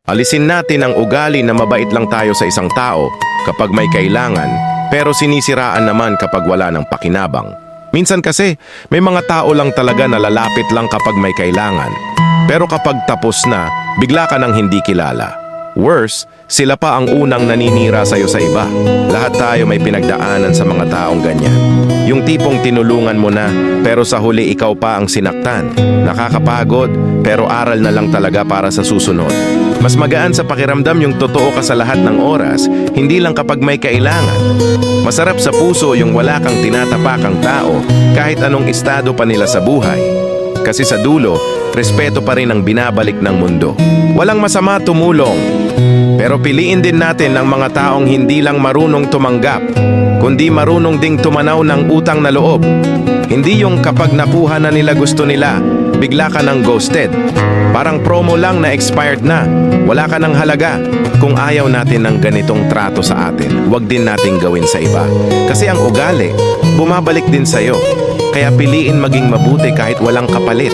Alisin natin ang ugali na mabait lang tayo sa isang tao kapag may kailangan, pero sinisiraan naman kapag wala ng pakinabang. Minsan kasi, may mga tao lang talaga na lalapit lang kapag may kailangan. Pero kapag tapos na, bigla ka nang hindi kilala. Worse, sila pa ang unang naninira sa'yo sa iba. Lahat tayo may pinagdaanan sa mga taong ganyan. Yung tipong tinulungan mo na, pero sa huli ikaw pa ang sinaktan. Nakakapagod, pero aral na lang talaga para sa susunod. Mas magaan sa pakiramdam yung totoo ka sa lahat ng oras, hindi lang kapag may kailangan. Masarap sa puso yung wala kang tinatapakang tao, kahit anong estado pa nila sa buhay. Kasi sa dulo, respeto pa rin ang binabalik ng mundo. Walang masama tumulong. Pero piliin din natin ang mga taong hindi lang marunong tumanggap, kundi marunong ding tumanaw ng utang na loob. Hindi yung kapag nakuha na nila gusto nila, bigla ka ng ghosted. Parang promo lang na expired na, wala ka ng halaga. Kung ayaw natin ng ganitong trato sa atin, huwag din nating gawin sa iba. Kasi ang ugali, bumabalik din sa'yo. Kaya piliin maging mabuti kahit walang kapalit.